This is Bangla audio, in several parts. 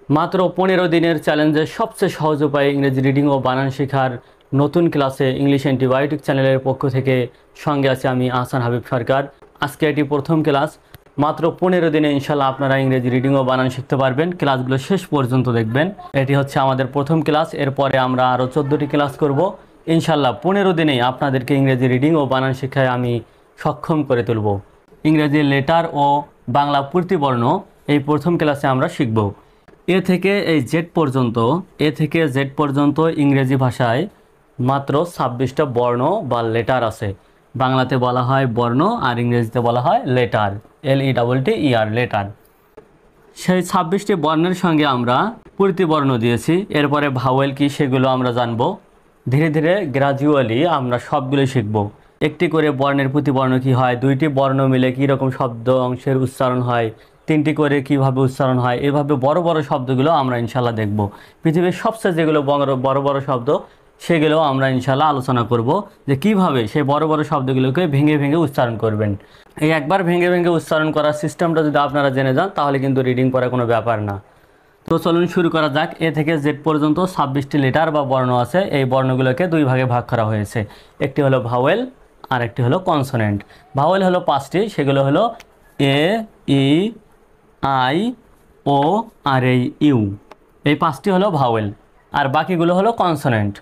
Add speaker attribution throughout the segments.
Speaker 1: মাত্র 15 দিনের চ্যালেঞ্জে সবচেয়ে সহজ উপায়ে ইংরেজি রিডিং ও বানান শেখার নতুন ক্লাসে ইংলিশ অ্যান্টিবায়োটিক চ্যানেলের পক্ষ থেকে সঙ্গে আছি আমি আহসান হাবিব সরকার। আজকে এটি প্রথম ক্লাস। মাত্র 15 দিনে ইনশাল্লাহ আপনারা ইংরেজি রিডিং ও বানান শিখতে পারবেন। ক্লাসগুলো শেষ পর্যন্ত দেখবেন। এটি হচ্ছে আমাদের প্রথম ক্লাস। এরপরে আমরা আরও 14টি ক্লাস করব। ইনশাল্লাহ 15 দিনেই আপনাদেরকে ইংরেজি রিডিং ও বানান শিক্ষায় আমি সক্ষম করে তুলব। ইংরেজি লেটার ও বাংলা পূর্তিবর্ণ এই প্রথম ক্লাসে আমরা শিখব। এ থেকে জেড পর্যন্ত ইংরেজি ভাষায় মাত্র 26টা বর্ণ বা লেটার আছে। বাংলাতে বলা হয় বর্ণ আর ইংরেজিতে বলা হয় লেটার, LETTER লেটার। সেই 26টি বর্ণের সঙ্গে আমরা পূর্তিবর্ণ দিয়েছি। এরপরে ভাওয়েল কি সেগুলো আমরা জানব। ধীরে ধীরে গ্র্যাজুয়ালি আমরা সবগুলো শিখব। একটি করে বর্ণের প্রতিবর্ণ কি হয়, দুইটি বর্ণ মিলে কী রকম শব্দ অংশের উচ্চারণ হয়, তিনটি করে কিভাবে উচ্চারণ হয়, এভাবে বড় বড় শব্দগুলো আমরা ইনশাল্লাহ দেখব। পৃথিবীর সবচেয়ে যেগুলো বড় বড় শব্দ সেগুলো আমরা ইনশাল্লাহ আলোচনা করব যে কিভাবে সেই বড় বড় শব্দগুলোকে ভেঙে ভেঙে উচ্চারণ করবেন। এই একবার ভেঙে ভেঙে উচ্চারণ করার সিস্টেমটা যদি আপনারা জেনে যান তাহলে কিন্তু রিডিং পড়া কোনো ব্যাপার না। তো চলুন শুরু করা যাক। এ থেকে জেড পর্যন্ত 26টি লেটার বা বর্ণ আছে। এই বর্ণগুলোকে দুই ভাগে ভাগ করা হয়েছে। একটি হলো ভাওয়েল আর একটি হলো কনসোনেন্ট। ভাওয়েল হলো 5টি, সেগুলো হলো এ, ই, আই, ও আর এই ইউ। এই 5টি হলো ভাওয়েল আর বাকিগুলো হলো কনসোনেন্ট।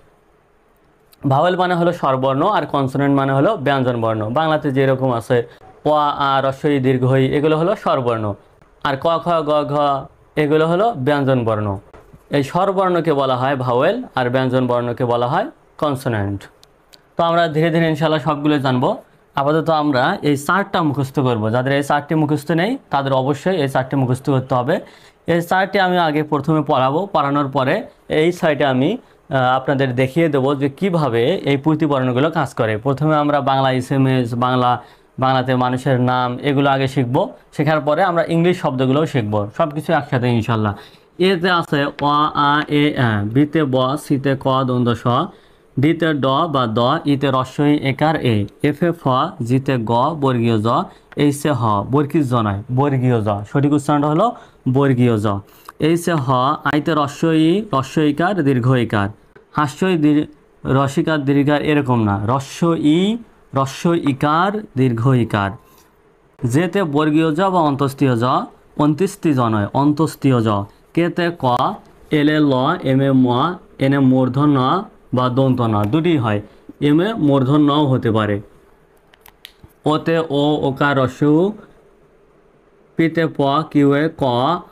Speaker 1: ভাওয়েল মানে হলো স্বরবর্ণ আর কনসোনেন্ট মানে হলো ব্যঞ্জন বর্ণ। বাংলাতে যেরকম আছে প, আ, হ্রস্ব ই, দীর্ঘ ই, এগুলো হলো স্বরবর্ণ। আর ক, খ, গ, ঘ এগুলো হলো ব্যঞ্জন বর্ণ। এই স্বরবর্ণকে বলা হয় ভাওয়েল আর ব্যঞ্জন বর্ণকে বলা হয় কনসোনেন্ট। তো আমরা ধীরে ধীরে ইনশাল্লাহ সবগুলো জানবো। আপাতত আমরা এই 4টা মুখস্থ করব। যাদের এই 4টি মুখস্থ নেই তাদের অবশ্যই এই 4টি মুখস্থ করতে হবে। এই 4টি আমি আগে প্রথমে পড়াবো। পড়ানোর পরে এই সাইডে আমি আপনাদের দেখিয়ে দেবো যে কিভাবে এই প্রতিবর্ণগুলো কাজ করে। প্রথমে আমরা বাংলা SMS, বাংলাতে মানুষের নাম এগুলো আগে শিখব। শেখার পরে আমরা ইংলিশ শব্দগুলোও শিখব, সব কিছু একসাথে ইনশাল্লাহ। এতে আছে অ, আ, এ, বিতে ব, সিতে ক দন্ত্য স, ডিতে ড বা দ, ইতে হ্রস্ব ই একার এ, এফে ফ, জিতে গ বর্গীয় জ, এইসে হ বর্গীয় জ নয় বর্গীয় জ, সঠিক উচ্চারণটা হলো বর্গীয় জ। এইসে হ, আইতে হ্রস্ব ইকার দীর্ঘ ইকার, হাস্য রসিকার দীর্ঘার এরকম না, হ্রস্ব ইকার দীর্ঘ ইকার। যেতে বর্গীয় জ বা অন্তস্থীয় জ, অন্ত্যেষ্টি জ নয় অন্তস্থীয় জ। কেতে ক, এলে ল, এমে ম, এনে মূর্ধন্য ন বা দন্ত ন, দুটি হয়। এমে মূর্ধন্য নও হতে পারে। ওতে ও, ওকার হ্রস্ব উ, পিতে প, কিউয়ে ক,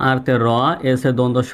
Speaker 1: আরতে র, এসে দন্ত স,